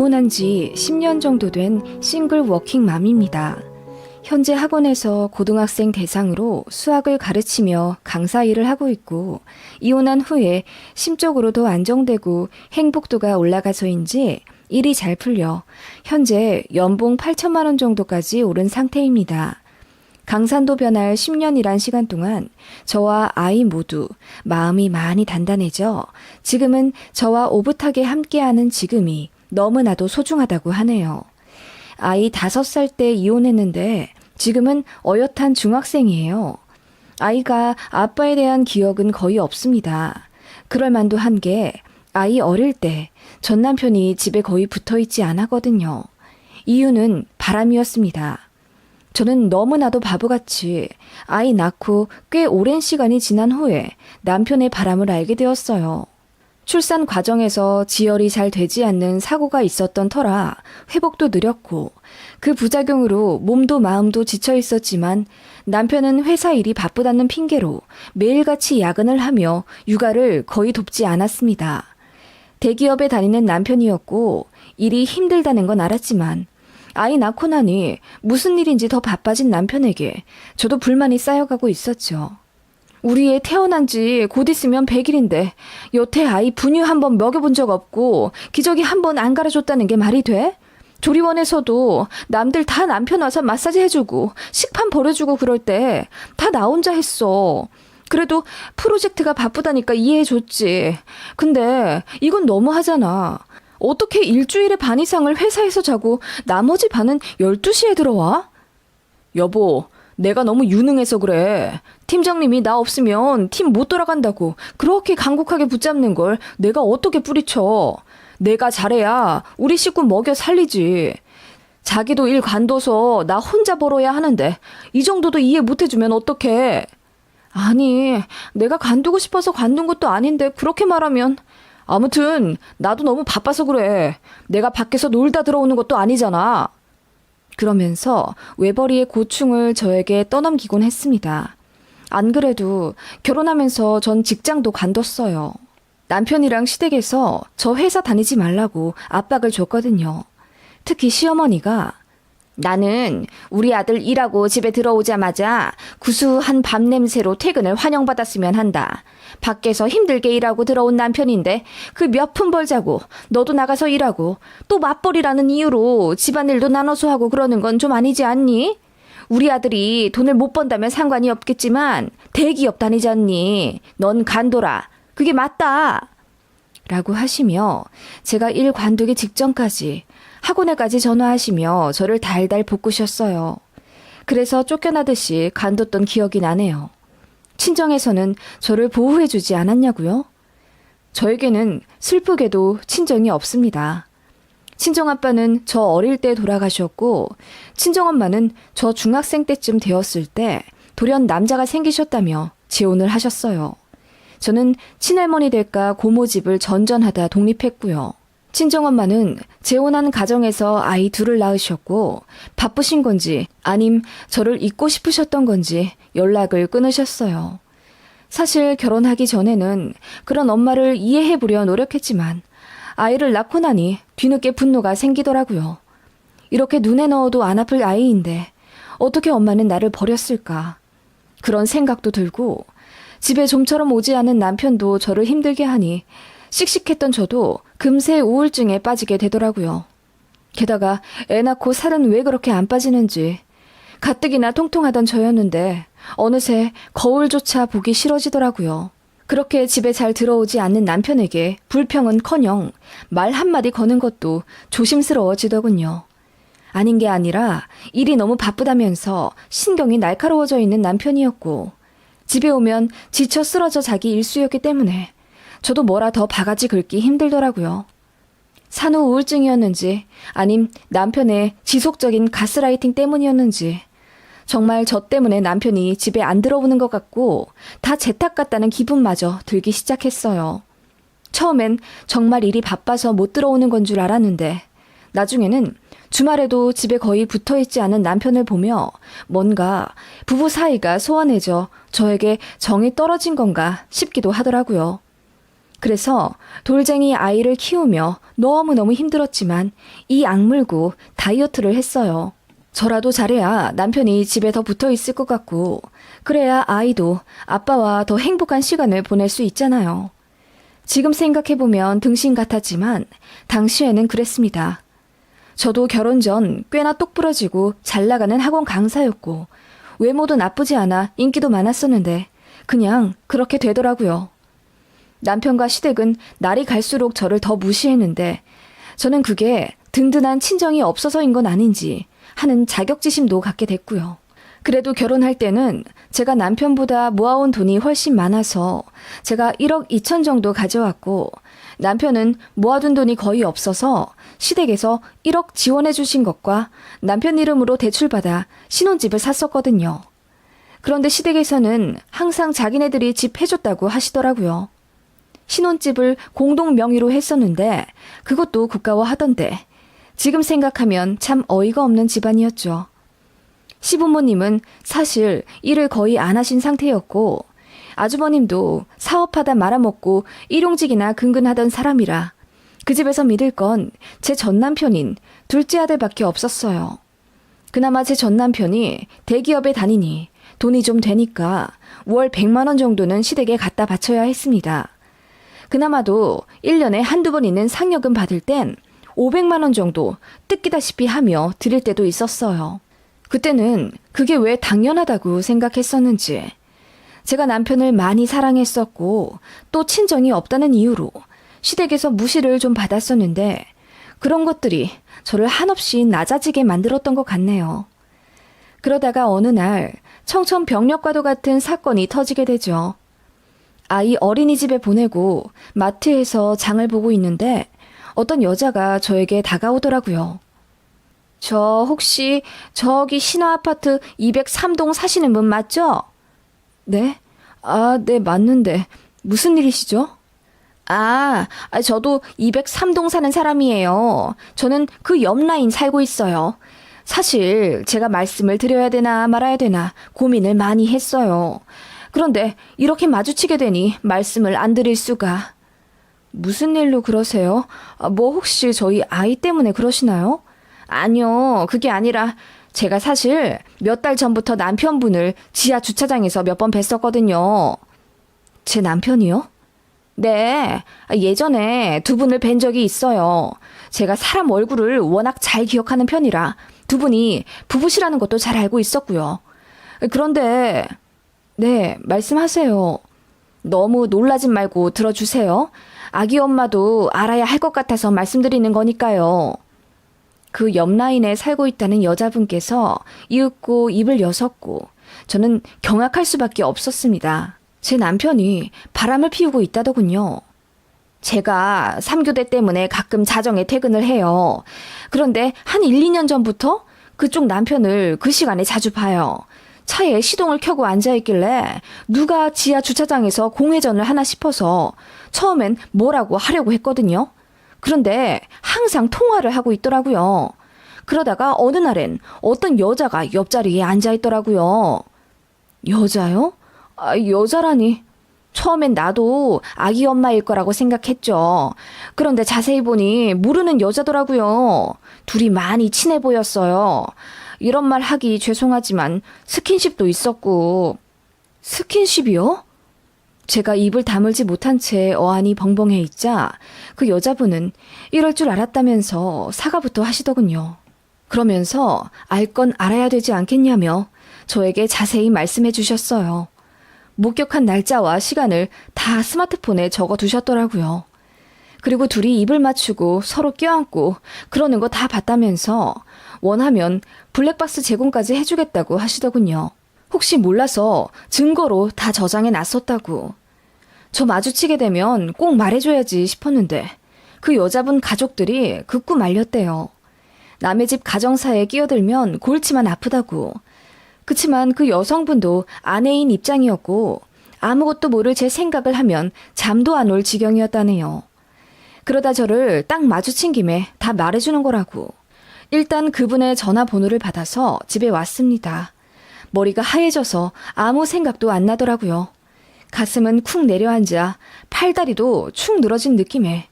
이혼한 지 10년 정도 된 싱글 워킹맘입니다. 현재 학원에서 고등학생 대상으로 수학을 가르치며 강사 일을 하고 있고, 이혼한 후에 심적으로 더 안정되고 행복도가 올라가서인지 일이 잘 풀려 현재 연봉 8천만 원 정도까지 오른 상태입니다. 강산도 변할 10년이란 시간 동안 저와 아이 모두 마음이 많이 단단해져 지금은 저와 오붓하게 함께하는 지금이 너무나도 소중하다고 하네요. 아이 5살 때 이혼했는데 지금은 어엿한 중학생이에요. 아이가 아빠에 대한 기억은 거의 없습니다. 그럴 만도 한 게 아이 어릴 때 전 남편이 집에 거의 붙어 있지 않았거든요. 이유는 바람이었습니다. 저는 너무나도 바보같이 아이 낳고 꽤 오랜 시간이 지난 후에 남편의 바람을 알게 되었어요. 출산 과정에서 지혈이 잘 되지 않는 사고가 있었던 터라 회복도 느렸고, 그 부작용으로 몸도 마음도 지쳐 있었지만 남편은 회사 일이 바쁘다는 핑계로 매일같이 야근을 하며 육아를 거의 돕지 않았습니다. 대기업에 다니는 남편이었고 일이 힘들다는 건 알았지만 아이 낳고 나니 무슨 일인지 더 바빠진 남편에게 저도 불만이 쌓여가고 있었죠. 우리 애 태어난 지 곧 있으면 100일인데 여태 아이 분유 한 번 먹여본 적 없고 기저귀 한 번 안 갈아줬다는 게 말이 돼? 조리원에서도 남들 다 남편 와서 마사지 해주고 식판 버려주고 그럴 때 다 나 혼자 했어. 그래도 프로젝트가 바쁘다니까 이해해줬지. 근데 이건 너무하잖아. 어떻게 일주일에 반 이상을 회사에서 자고 나머지 반은 12시에 들어와? 여보, 내가 너무 유능해서 그래. 팀장님이 나 없으면 팀 못 돌아간다고 그렇게 간곡하게 붙잡는 걸 내가 어떻게 뿌리쳐. 내가 잘해야 우리 식구 먹여 살리지. 자기도 일 관둬서 나 혼자 벌어야 하는데 이 정도도 이해 못 해주면 어떡해. 아니, 내가 관두고 싶어서 관둔 것도 아닌데 그렇게 말하면. 아무튼 나도 너무 바빠서 그래. 내가 밖에서 놀다 들어오는 것도 아니잖아. 그러면서 외벌이의 고충을 저에게 떠넘기곤 했습니다. 안 그래도 결혼하면서 전 직장도 관뒀어요. 남편이랑 시댁에서 저 회사 다니지 말라고 압박을 줬거든요. 특히 시어머니가 나는 우리 아들 일하고 집에 들어오자마자 구수한 밤 냄새로 퇴근을 환영받았으면 한다. 밖에서 힘들게 일하고 들어온 남편인데 그 몇 푼 벌자고 너도 나가서 일하고 또 맞벌이라는 이유로 집안일도 나눠서 하고 그러는 건 좀 아니지 않니? 우리 아들이 돈을 못 번다면 상관이 없겠지만 대기업 다니지 않니? 넌 관둬라. 그게 맞다. 라고 하시며 제가 일 관두기 직전까지 학원에까지 전화하시며 저를 달달 볶으셨어요. 그래서 쫓겨나듯이 관뒀던 기억이 나네요. 친정에서는 저를 보호해주지 않았냐고요? 저에게는 슬프게도 친정이 없습니다. 친정아빠는 저 어릴 때 돌아가셨고, 친정엄마는 저 중학생 때쯤 되었을 때 돌연 남자가 생기셨다며 재혼을 하셨어요. 저는 친할머니 댁과 고모 집을 전전하다 독립했고요. 친정엄마는 재혼한 가정에서 아이 둘을 낳으셨고 바쁘신 건지 아님 저를 잊고 싶으셨던 건지 연락을 끊으셨어요. 사실 결혼하기 전에는 그런 엄마를 이해해보려 노력했지만 아이를 낳고 나니 뒤늦게 분노가 생기더라고요. 이렇게 눈에 넣어도 안 아플 아이인데 어떻게 엄마는 나를 버렸을까? 그런 생각도 들고 집에 좀처럼 오지 않은 남편도 저를 힘들게 하니 씩씩했던 저도 금세 우울증에 빠지게 되더라고요. 게다가 애 낳고 살은 왜 그렇게 안 빠지는지 가뜩이나 통통하던 저였는데 어느새 거울조차 보기 싫어지더라고요. 그렇게 집에 잘 들어오지 않는 남편에게 불평은커녕 말 한마디 거는 것도 조심스러워지더군요. 아닌 게 아니라 일이 너무 바쁘다면서 신경이 날카로워져 있는 남편이었고, 집에 오면 지쳐 쓰러져 자기 일수였기 때문에 저도 뭐라 더 바가지 긁기 힘들더라고요. 산후 우울증이었는지 아님 남편의 지속적인 가스라이팅 때문이었는지 정말 저 때문에 남편이 집에 안 들어오는 것 같고 다 제 탓 같다는 기분마저 들기 시작했어요. 처음엔 정말 일이 바빠서 못 들어오는 건 줄 알았는데 나중에는 주말에도 집에 거의 붙어있지 않은 남편을 보며 뭔가 부부 사이가 소원해져 저에게 정이 떨어진 건가 싶기도 하더라고요. 그래서 돌쟁이 아이를 키우며 너무너무 힘들었지만 이 악물고 다이어트를 했어요. 저라도 잘해야 남편이 집에 더 붙어 있을 것 같고, 그래야 아이도 아빠와 더 행복한 시간을 보낼 수 있잖아요. 지금 생각해보면 등신 같았지만 당시에는 그랬습니다. 저도 결혼 전 꽤나 똑부러지고 잘 나가는 학원 강사였고 외모도 나쁘지 않아 인기도 많았었는데 그냥 그렇게 되더라고요. 남편과 시댁은 날이 갈수록 저를 더 무시했는데 저는 그게 든든한 친정이 없어서인 건 아닌지 하는 자격지심도 갖게 됐고요. 그래도 결혼할 때는 제가 남편보다 모아온 돈이 훨씬 많아서 제가 1억 2천 정도 가져왔고 남편은 모아둔 돈이 거의 없어서 시댁에서 1억 지원해 주신 것과 남편 이름으로 대출받아 신혼집을 샀었거든요. 그런데 시댁에서는 항상 자기네들이 집 해줬다고 하시더라고요. 신혼집을 공동 명의로 했었는데 그것도 국가와 하던데 지금 생각하면 참 어이가 없는 집안이었죠. 시부모님은 사실 일을 거의 안 하신 상태였고 아주버님도 사업하다 말아먹고 일용직이나 근근하던 사람이라 그 집에서 믿을 건 제 전남편인 둘째 아들밖에 없었어요. 그나마 제 전남편이 대기업에 다니니 돈이 좀 되니까 월 100만 원 정도는 시댁에 갖다 바쳐야 했습니다. 그나마도 1년에 한두 번 있는 상여금 받을 땐 500만 원 정도 뜯기다시피 하며 드릴 때도 있었어요. 그때는 그게 왜 당연하다고 생각했었는지 제가 남편을 많이 사랑했었고 또 친정이 없다는 이유로 시댁에서 무시를 좀 받았었는데 그런 것들이 저를 한없이 낮아지게 만들었던 것 같네요. 그러다가 어느 날 청천벽력과도 같은 사건이 터지게 되죠. 아이 어린이집에 보내고 마트에서 장을 보고 있는데 어떤 여자가 저에게 다가오더라고요. 저 혹시 저기 신화아파트 203동 사시는 분 맞죠? 네? 네, 맞는데 무슨 일이시죠? 저도 203동 사는 사람이에요. 저는 그 옆 라인 살고 있어요. 사실 제가 말씀을 드려야 되나 말아야 되나 고민을 많이 했어요. 그런데 이렇게 마주치게 되니 말씀을 안 드릴 수가. 무슨 일로 그러세요? 뭐 혹시 저희 아이 때문에 그러시나요? 아니요, 그게 아니라 제가 사실 몇 달 전부터 남편분을 지하 주차장에서 몇 번 뵀었거든요. 제 남편이요? 네, 예전에 두 분을 뵌 적이 있어요. 제가 사람 얼굴을 워낙 잘 기억하는 편이라 두 분이 부부시라는 것도 잘 알고 있었고요. 그런데 네, 말씀하세요. 너무 놀라지 말고 들어주세요. 아기 엄마도 알아야 할 것 같아서 말씀드리는 거니까요. 그 옆 라인에 살고 있다는 여자분께서 이윽고 입을 여섰고 저는 경악할 수밖에 없었습니다. 제 남편이 바람을 피우고 있다더군요. 제가 3교대 때문에 가끔 자정에 퇴근을 해요. 그런데 한 1, 2년 전부터 그쪽 남편을 그 시간에 자주 봐요. 차에 시동을 켜고 앉아있길래 누가 지하 주차장에서 공회전을 하나 싶어서 처음엔 뭐라고 하려고 했거든요. 그런데 항상 통화를 하고 있더라고요. 그러다가 어느 날엔 어떤 여자가 옆자리에 앉아있더라고요. 여자요? 여자라니. 처음엔 나도 아기 엄마일 거라고 생각했죠. 그런데 자세히 보니 모르는 여자더라고요. 둘이 많이 친해 보였어요. 이런 말 하기 죄송하지만 스킨십도 있었고. 스킨십이요? 제가 입을 다물지 못한 채 어안이 벙벙해 있자 그 여자분은 이럴 줄 알았다면서 사과부터 하시더군요. 그러면서 알 건 알아야 되지 않겠냐며 저에게 자세히 말씀해 주셨어요. 목격한 날짜와 시간을 다 스마트폰에 적어 두셨더라고요. 그리고 둘이 입을 맞추고 서로 껴안고 그러는 거 다 봤다면서 원하면 블랙박스 제공까지 해주겠다고 하시더군요. 혹시 몰라서 증거로 다 저장해 놨었다고. 저 마주치게 되면 꼭 말해줘야지 싶었는데 그 여자분 가족들이 극구 말렸대요. 남의 집 가정사에 끼어들면 골치만 아프다고. 그치만 그 여성분도 아내인 입장이었고 아무것도 모를 제 생각을 하면 잠도 안 올 지경이었다네요. 그러다 저를 딱 마주친 김에 다 말해주는 거라고. 일단 그분의 전화번호를 받아서 집에 왔습니다. 머리가 하얘져서 아무 생각도 안 나더라고요. 가슴은 쿵 내려앉아 팔다리도 축 늘어진 느낌에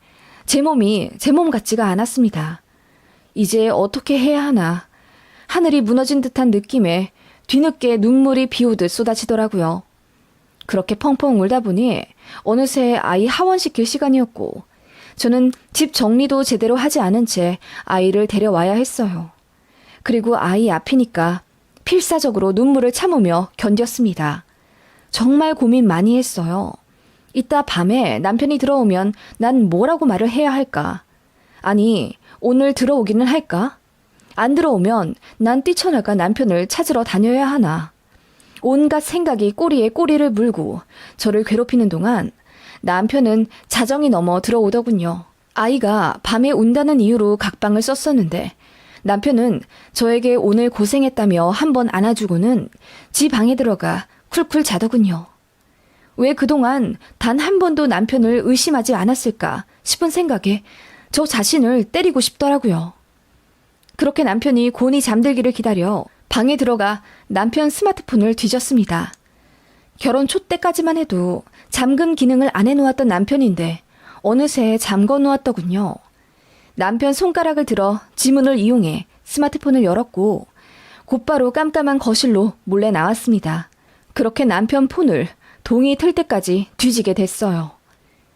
제 몸이 제 몸 같지가 않았습니다. 이제 어떻게 해야 하나. 하늘이 무너진 듯한 느낌에 뒤늦게 눈물이 비오듯 쏟아지더라고요. 그렇게 펑펑 울다 보니 어느새 아이 하원시킬 시간이었고 저는 집 정리도 제대로 하지 않은 채 아이를 데려와야 했어요. 그리고 아이 앞이니까 필사적으로 눈물을 참으며 견뎠습니다. 정말 고민 많이 했어요. 이따 밤에 남편이 들어오면 난 뭐라고 말을 해야 할까? 아니, 오늘 들어오기는 할까? 안 들어오면 난 뛰쳐나가 남편을 찾으러 다녀야 하나? 온갖 생각이 꼬리에 꼬리를 물고 저를 괴롭히는 동안 남편은 자정이 넘어 들어오더군요. 아이가 밤에 운다는 이유로 각방을 썼었는데 남편은 저에게 오늘 고생했다며 한번 안아주고는 지 방에 들어가 쿨쿨 자더군요. 왜 그동안 단 한 번도 남편을 의심하지 않았을까 싶은 생각에 저 자신을 때리고 싶더라고요. 그렇게 남편이 곤히 잠들기를 기다려 방에 들어가 남편 스마트폰을 뒤졌습니다. 결혼 초 때까지만 해도 잠금 기능을 안 해놓았던 남편인데 어느새 잠궈 놓았더군요. 남편 손가락을 들어 지문을 이용해 스마트폰을 열었고 곧바로 깜깜한 거실로 몰래 나왔습니다. 그렇게 남편 폰을 동이 틀 때까지 뒤지게 됐어요.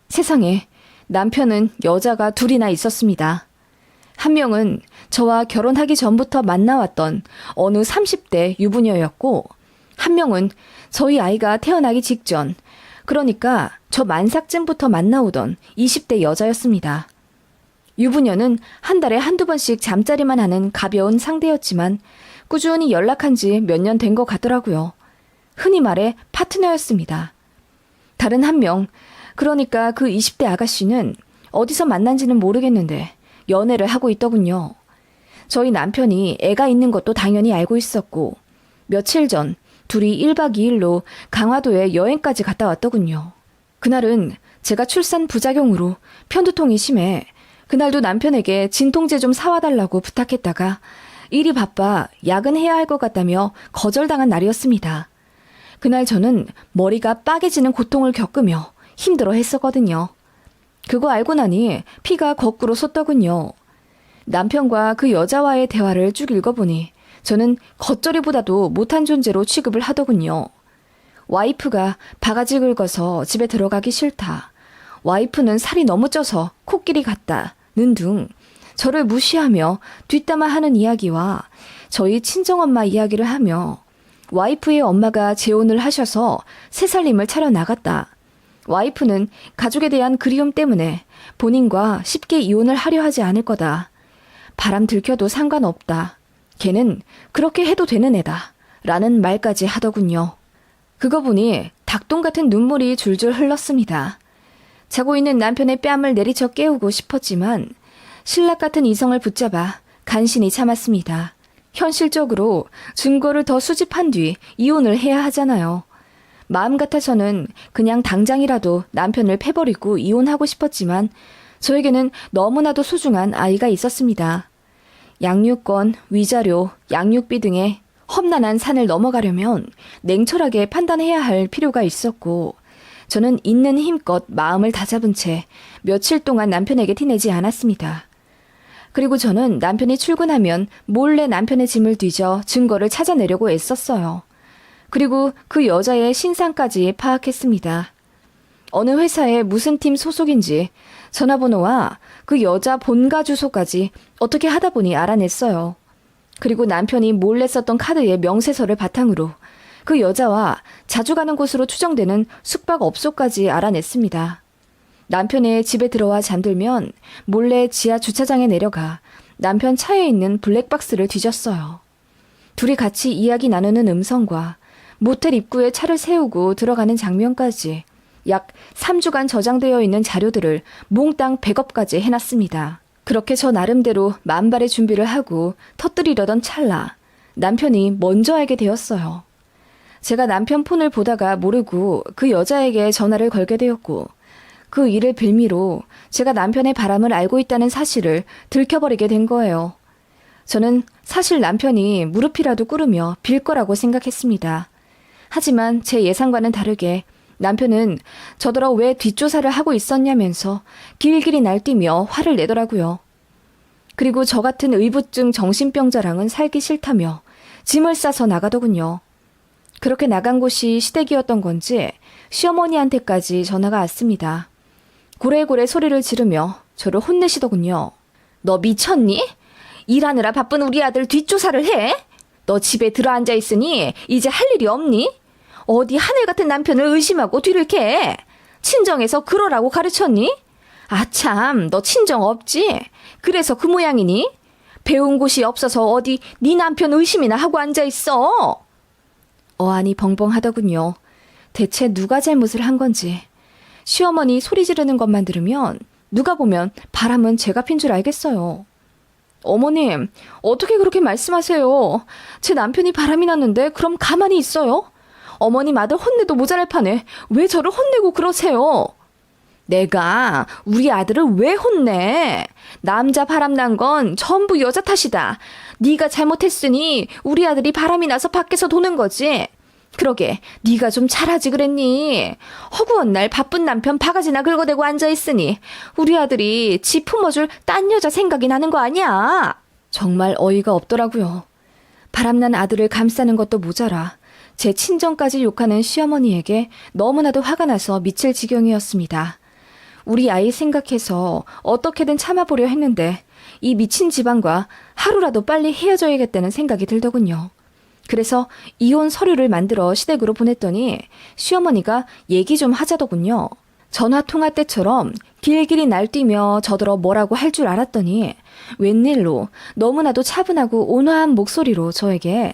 세상에 남편은 여자가 둘이나 있었습니다. 한 명은 저와 결혼하기 전부터 만나왔던 어느 30대 유부녀였고 한 명은 저희 아이가 태어나기 직전, 그러니까 저 만삭쯤부터 만나오던 20대 여자였습니다. 유부녀는 한 달에 한두 번씩 잠자리만 하는 가벼운 상대였지만 꾸준히 연락한 지 몇 년 된 것 같더라고요. 흔히 말해 파트너였습니다. 다른 한 명, 그러니까 그 20대 아가씨는 어디서 만난지는 모르겠는데 연애를 하고 있더군요. 저희 남편이 애가 있는 것도 당연히 알고 있었고 며칠 전 둘이 1박 2일로 강화도에 여행까지 갔다 왔더군요. 그날은 제가 출산 부작용으로 편두통이 심해 그날도 남편에게 진통제 좀 사와달라고 부탁했다가 일이 바빠 야근해야 할 것 같다며 거절당한 날이었습니다. 그날 저는 머리가 빠개지는 고통을 겪으며 힘들어 했었거든요. 그거 알고 나니 피가 거꾸로 솟더군요. 남편과 그 여자와의 대화를 쭉 읽어보니 저는 겉절이보다도 못한 존재로 취급을 하더군요. 와이프가 바가지 긁어서 집에 들어가기 싫다. 와이프는 살이 너무 쪄서 코끼리 같다는 등 저를 무시하며 뒷담화하는 이야기와 저희 친정엄마 이야기를 하며 와이프의 엄마가 재혼을 하셔서 새살림을 차려 나갔다. 와이프는 가족에 대한 그리움 때문에 본인과 쉽게 이혼을 하려 하지 않을 거다. 바람 들켜도 상관없다. 걔는 그렇게 해도 되는 애다. 라는 말까지 하더군요. 그거 보니 닭똥 같은 눈물이 줄줄 흘렀습니다. 자고 있는 남편의 뺨을 내리쳐 깨우고 싶었지만 신락 같은 이성을 붙잡아 간신히 참았습니다. 현실적으로 증거를 더 수집한 뒤 이혼을 해야 하잖아요. 마음 같아서는 그냥 당장이라도 남편을 패버리고 이혼하고 싶었지만 저에게는 너무나도 소중한 아이가 있었습니다. 양육권, 위자료, 양육비 등의 험난한 산을 넘어가려면 냉철하게 판단해야 할 필요가 있었고 저는 있는 힘껏 마음을 다잡은 채 며칠 동안 남편에게 티내지 않았습니다. 그리고 저는 남편이 출근하면 몰래 남편의 짐을 뒤져 증거를 찾아내려고 애썼어요. 그리고 그 여자의 신상까지 파악했습니다. 어느 회사의 무슨 팀 소속인지 전화번호와 그 여자 본가 주소까지 어떻게 하다 보니 알아냈어요. 그리고 남편이 몰래 썼던 카드의 명세서를 바탕으로 그 여자와 자주 가는 곳으로 추정되는 숙박업소까지 알아냈습니다. 남편의 집에 들어와 잠들면 몰래 지하 주차장에 내려가 남편 차에 있는 블랙박스를 뒤졌어요. 둘이 같이 이야기 나누는 음성과 모텔 입구에 차를 세우고 들어가는 장면까지 약 3주간 저장되어 있는 자료들을 몽땅 백업까지 해놨습니다. 그렇게 저 나름대로 만발의 준비를 하고 터뜨리려던 찰나 남편이 먼저 알게 되었어요. 제가 남편 폰을 보다가 모르고 그 여자에게 전화를 걸게 되었고 그 일을 빌미로 제가 남편의 바람을 알고 있다는 사실을 들켜버리게 된 거예요. 저는 사실 남편이 무릎이라도 꿇으며 빌 거라고 생각했습니다. 하지만 제 예상과는 다르게 남편은 저더러 왜 뒷조사를 하고 있었냐면서 길길이 날뛰며 화를 내더라고요. 그리고 저 같은 의부증 정신병자랑은 살기 싫다며 짐을 싸서 나가더군요. 그렇게 나간 곳이 시댁이었던 건지 시어머니한테까지 전화가 왔습니다. 고래고래 소리를 지르며 저를 혼내시더군요. 너 미쳤니? 일하느라 바쁜 우리 아들 뒷조사를 해? 너 집에 들어앉아 있으니 이제 할 일이 없니? 어디 하늘 같은 남편을 의심하고 뒤를 캐? 친정에서 그러라고 가르쳤니? 아참, 너 친정 없지? 그래서 그 모양이니? 배운 곳이 없어서 어디 네 남편 의심이나 하고 앉아 있어? 어안이 벙벙하더군요. 대체 누가 잘못을 한 건지. 시어머니 소리 지르는 것만 들으면 누가 보면 바람은 제가 핀 줄 알겠어요. 어머님, 어떻게 그렇게 말씀하세요? 제 남편이 바람이 났는데 그럼 가만히 있어요? 어머님 아들 혼내도 모자랄 판에 왜 저를 혼내고 그러세요? 내가 우리 아들을 왜 혼내? 남자 바람난 건 전부 여자 탓이다. 네가 잘못했으니 우리 아들이 바람이 나서 밖에서 도는 거지. 그러게 네가 좀 잘하지 그랬니? 허구한 날 바쁜 남편 바가지나 긁어대고 앉아있으니 우리 아들이 지 품어줄 딴 여자 생각이 나는 거 아니야? 정말 어이가 없더라고요. 바람난 아들을 감싸는 것도 모자라 제 친정까지 욕하는 시어머니에게 너무나도 화가 나서 미칠 지경이었습니다. 우리 아이 생각해서 어떻게든 참아보려 했는데 이 미친 집안과 하루라도 빨리 헤어져야겠다는 생각이 들더군요. 그래서 이혼 서류를 만들어 시댁으로 보냈더니 시어머니가 얘기 좀 하자더군요. 전화통화 때처럼 길길이 날뛰며 저더러 뭐라고 할 줄 알았더니 웬일로 너무나도 차분하고 온화한 목소리로 저에게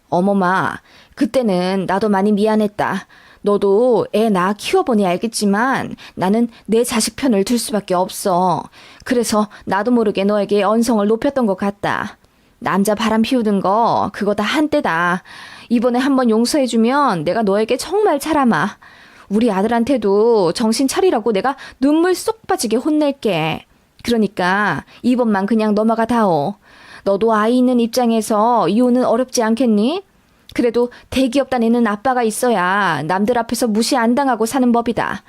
어머마, 그때는 나도 많이 미안했다. 너도 애 낳아 키워보니 알겠지만 나는 내 자식 편을 들 수밖에 없어. 그래서 나도 모르게 너에게 언성을 높였던 것 같다. 남자 바람 피우는 거 그거 다 한때다. 이번에 한번 용서해주면 내가 너에게 정말 잘하마. 우리 아들한테도 정신 차리라고 내가 눈물 쏙 빠지게 혼낼게. 그러니까 이번만 그냥 넘어가 다오. 너도 아이 있는 입장에서 이혼은 어렵지 않겠니? 그래도 대기업 다니는 아빠가 있어야 남들 앞에서 무시 안 당하고 사는 법이다.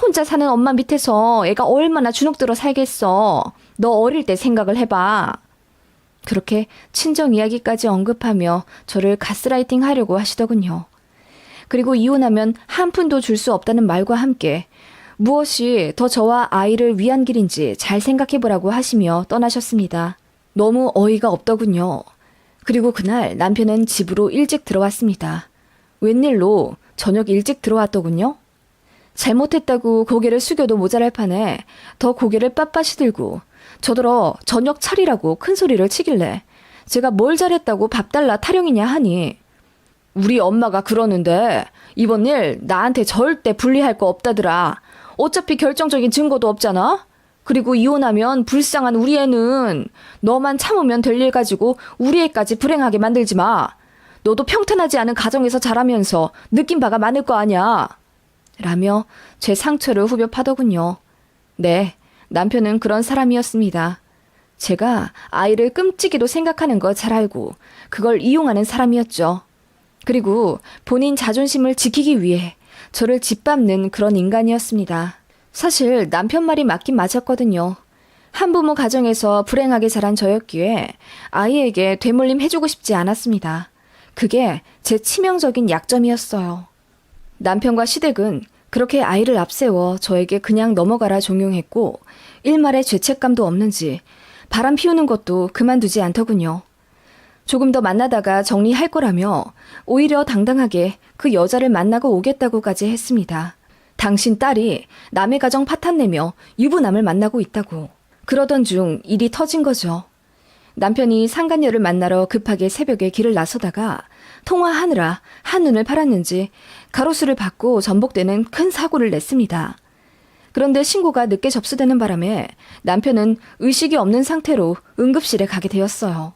혼자 사는 엄마 밑에서 애가 얼마나 주눅들어 살겠어. 너 어릴 때 생각을 해봐. 그렇게 친정 이야기까지 언급하며 저를 가스라이팅 하려고 하시더군요. 그리고 이혼하면 한 푼도 줄 수 없다는 말과 함께 무엇이 더 저와 아이를 위한 길인지 잘 생각해보라고 하시며 떠나셨습니다. 너무 어이가 없더군요. 그리고 그날 남편은 집으로 일찍 들어왔습니다. 웬일로 저녁 일찍 들어왔더군요. 잘못했다고 고개를 숙여도 모자랄 판에 더 고개를 빳빳이 들고 저더러 저녁 차리라고 큰 소리를 치길래 제가 뭘 잘했다고 밥 달라 타령이냐 하니 우리 엄마가 그러는데 이번 일 나한테 절대 불리할 거 없다더라. 어차피 결정적인 증거도 없잖아. 그리고 이혼하면 불쌍한 우리 애는 너만 참으면 될 일 가지고 우리 애까지 불행하게 만들지 마. 너도 평탄하지 않은 가정에서 자라면서 느낀 바가 많을 거 아니야. 라며 제 상처를 후벼 파더군요. 네, 남편은 그런 사람이었습니다. 제가 아이를 끔찍이도 생각하는 거 잘 알고 그걸 이용하는 사람이었죠. 그리고 본인 자존심을 지키기 위해 저를 짓밟는 그런 인간이었습니다. 사실 남편 말이 맞긴 맞았거든요. 한부모 가정에서 불행하게 자란 저였기에 아이에게 되물림 해주고 싶지 않았습니다. 그게 제 치명적인 약점이었어요. 남편과 시댁은 그렇게 아이를 앞세워 저에게 그냥 넘어가라 종용했고 일말의 죄책감도 없는지 바람 피우는 것도 그만두지 않더군요. 조금 더 만나다가 정리할 거라며 오히려 당당하게 그 여자를 만나고 오겠다고까지 했습니다. 당신 딸이 남의 가정 파탄내며 유부남을 만나고 있다고. 그러던 중 일이 터진 거죠. 남편이 상간녀를 만나러 급하게 새벽에 길을 나서다가 통화하느라 한눈을 팔았는지 가로수를 받고 전복되는 큰 사고를 냈습니다. 그런데 신고가 늦게 접수되는 바람에 남편은 의식이 없는 상태로 응급실에 가게 되었어요.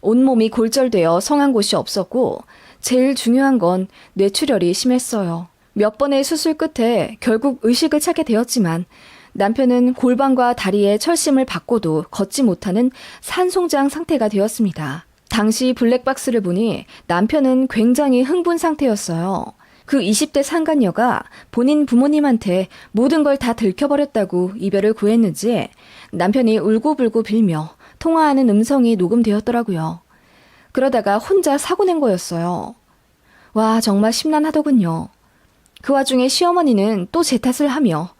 온몸이 골절되어 성한 곳이 없었고 제일 중요한 건 뇌출혈이 심했어요. 몇 번의 수술 끝에 결국 의식을 찾게 되었지만 남편은 골반과 다리에 철심을 받고도 걷지 못하는 산송장 상태가 되었습니다. 당시 블랙박스를 보니 남편은 굉장히 흥분 상태였어요. 그 20대 상간녀가 본인 부모님한테 모든 걸 다 들켜버렸다고 이별을 구했는지 남편이 울고불고 빌며 통화하는 음성이 녹음되었더라고요. 그러다가 혼자 사고 낸 거였어요. 와, 정말 심란하더군요. 그 와중에 시어머니는 또 제 탓을 하며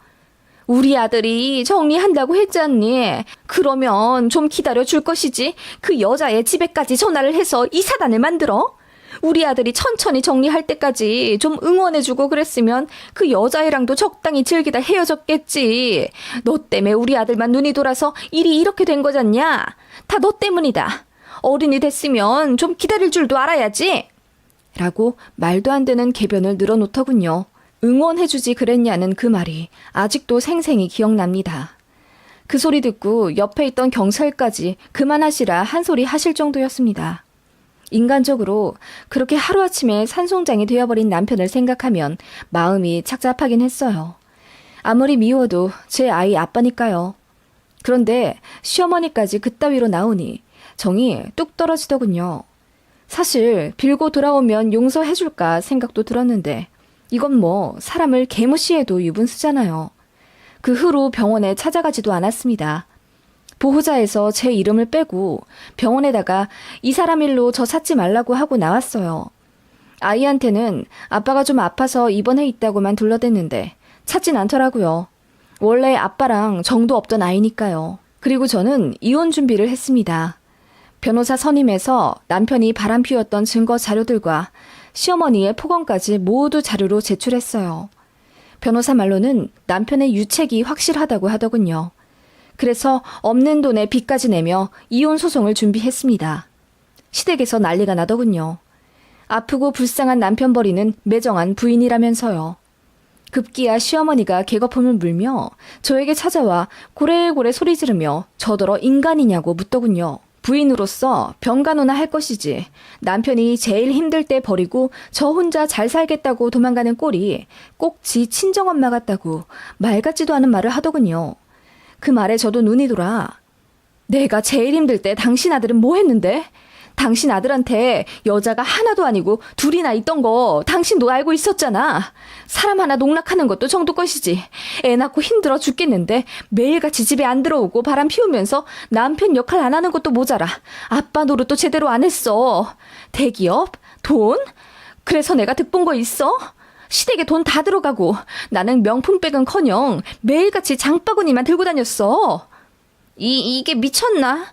우리 아들이 정리한다고 했잖니. 그러면 좀 기다려줄 것이지. 그 여자의 집에까지 전화를 해서 이 사단을 만들어? 우리 아들이 천천히 정리할 때까지 좀 응원해주고 그랬으면 그 여자애랑도 적당히 즐기다 헤어졌겠지. 너 때문에 우리 아들만 눈이 돌아서 일이 이렇게 된 거잖냐. 다 너 때문이다. 어른이 됐으면 좀 기다릴 줄도 알아야지. 라고 말도 안 되는 궤변을 늘어놓더군요. 응원해주지 그랬냐는 그 말이 아직도 생생히 기억납니다. 그 소리 듣고 옆에 있던 경찰까지 그만하시라 한 소리 하실 정도였습니다. 인간적으로 그렇게 하루아침에 산송장이 되어버린 남편을 생각하면 마음이 착잡하긴 했어요. 아무리 미워도 제 아이 아빠니까요. 그런데 시어머니까지 그따위로 나오니 정이 뚝 떨어지더군요. 사실 빌고 돌아오면 용서해줄까 생각도 들었는데 이건 뭐 사람을 개무시해도 유분수잖아요. 그 후로 병원에 찾아가지도 않았습니다. 보호자에서 제 이름을 빼고 병원에다가 이 사람 일로 저 찾지 말라고 하고 나왔어요. 아이한테는 아빠가 좀 아파서 입원해 있다고만 둘러댔는데 찾진 않더라고요. 원래 아빠랑 정도 없던 아이니까요. 그리고 저는 이혼 준비를 했습니다. 변호사 선임해서 남편이 바람피웠던 증거 자료들과 시어머니의 폭언까지 모두 자료로 제출했어요. 변호사 말로는 남편의 유책이 확실하다고 하더군요. 그래서 없는 돈에 빚까지 내며 이혼 소송을 준비했습니다. 시댁에서 난리가 나더군요. 아프고 불쌍한 남편 버리는 매정한 부인이라면서요. 급기야 시어머니가 개거품을 물며 저에게 찾아와 고래고래 소리 지르며 저더러 인간이냐고 묻더군요. 부인으로서 병간호나 할 것이지 남편이 제일 힘들 때 버리고 저 혼자 잘 살겠다고 도망가는 꼴이 꼭 지 친정엄마 같다고 말 같지도 않은 말을 하더군요. 그 말에 저도 눈이 돌아 내가 제일 힘들 때 당신 아들은 뭐 했는데? 당신 아들한테 여자가 하나도 아니고 둘이나 있던 거 당신도 알고 있었잖아. 사람 하나 농락하는 것도 정도 것이지. 애 낳고 힘들어 죽겠는데 매일같이 집에 안 들어오고 바람 피우면서 남편 역할 안 하는 것도 모자라. 아빠 노릇도 제대로 안 했어. 대기업? 돈? 그래서 내가 득본 거 있어? 시댁에 돈 다 들어가고 나는 명품백은커녕 매일같이 장바구니만 들고 다녔어. 이게 미쳤나?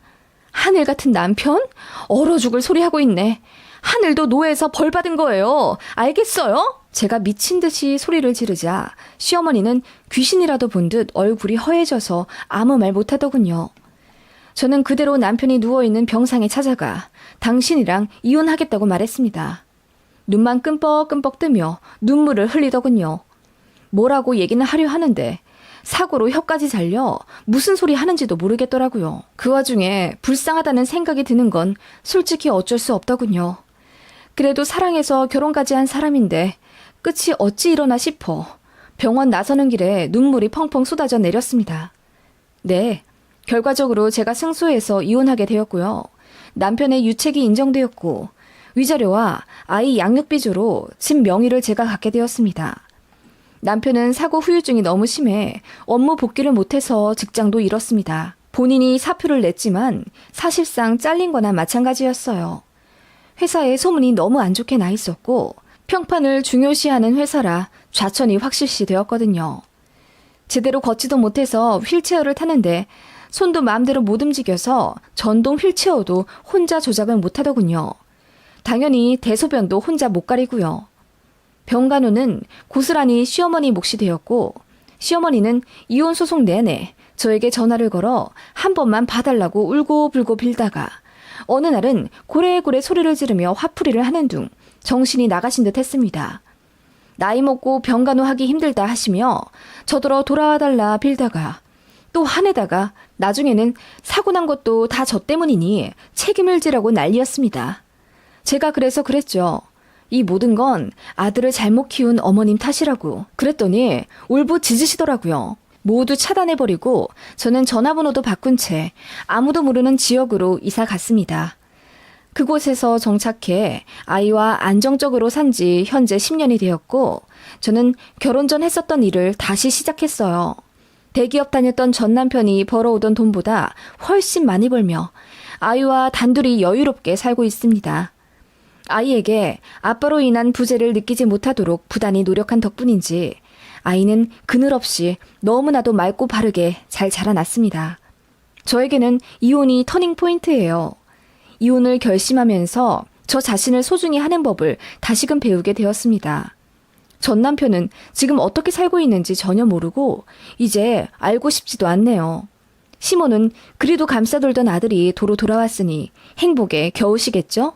하늘 같은 남편? 얼어 죽을 소리 하고 있네. 하늘도 노예에서 벌 받은 거예요. 알겠어요? 제가 미친 듯이 소리를 지르자 시어머니는 귀신이라도 본 듯 얼굴이 허해져서 아무 말 못하더군요. 저는 그대로 남편이 누워있는 병상에 찾아가 당신이랑 이혼하겠다고 말했습니다. 눈만 끔뻑끔뻑 뜨며 눈물을 흘리더군요. 뭐라고 얘기는 하려 하는데 사고로 혀까지 잘려 무슨 소리 하는지도 모르겠더라고요. 그 와중에 불쌍하다는 생각이 드는 건 솔직히 어쩔 수 없더군요. 그래도 사랑해서 결혼까지 한 사람인데 끝이 어찌 이러나 싶어 병원 나서는 길에 눈물이 펑펑 쏟아져 내렸습니다. 네, 결과적으로 제가 승소해서 이혼하게 되었고요. 남편의 유책이 인정되었고 위자료와 아이 양육비주로 집 명의를 제가 갖게 되었습니다. 남편은 사고 후유증이 너무 심해 업무 복귀를 못해서 직장도 잃었습니다. 본인이 사표를 냈지만 사실상 잘린 거나 마찬가지였어요. 회사에 소문이 너무 안 좋게 나 있었고 평판을 중요시하는 회사라 좌천이 확실시 되었거든요. 제대로 걷지도 못해서 휠체어를 타는데 손도 마음대로 못 움직여서 전동 휠체어도 혼자 조작을 못하더군요. 당연히 대소변도 혼자 못 가리고요. 병간호는 고스란히 시어머니 몫이 되었고 시어머니는 이혼 소송 내내 저에게 전화를 걸어 한 번만 봐달라고 울고불고 빌다가 어느 날은 고래고래 소리를 지르며 화풀이를 하는 둥 정신이 나가신 듯 했습니다. 나이 먹고 병간호하기 힘들다 하시며 저더러 돌아와달라 빌다가 또 화내다가 나중에는 사고 난 것도 다 저 때문이니 책임을 지라고 난리였습니다. 제가 그래서 그랬죠. 이 모든 건 아들을 잘못 키운 어머님 탓이라고. 그랬더니 울부짖으시더라고요. 모두 차단해버리고 저는 전화번호도 바꾼 채 아무도 모르는 지역으로 이사 갔습니다. 그곳에서 정착해 아이와 안정적으로 산 지 현재 10년이 되었고, 저는 결혼 전 했었던 일을 다시 시작했어요. 대기업 다녔던 전 남편이 벌어오던 돈보다 훨씬 많이 벌며 아이와 단둘이 여유롭게 살고 있습니다. 아이에게 아빠로 인한 부재를 느끼지 못하도록 부단히 노력한 덕분인지 아이는 그늘 없이 너무나도 맑고 바르게 잘 자라났습니다. 저에게는 이혼이 터닝 포인트예요. 이혼을 결심하면서 저 자신을 소중히 하는 법을 다시금 배우게 되었습니다. 전 남편은 지금 어떻게 살고 있는지 전혀 모르고 이제 알고 싶지도 않네요. 시모는 그리도 감싸돌던 아들이 도로 돌아왔으니 행복에 겨우시겠죠?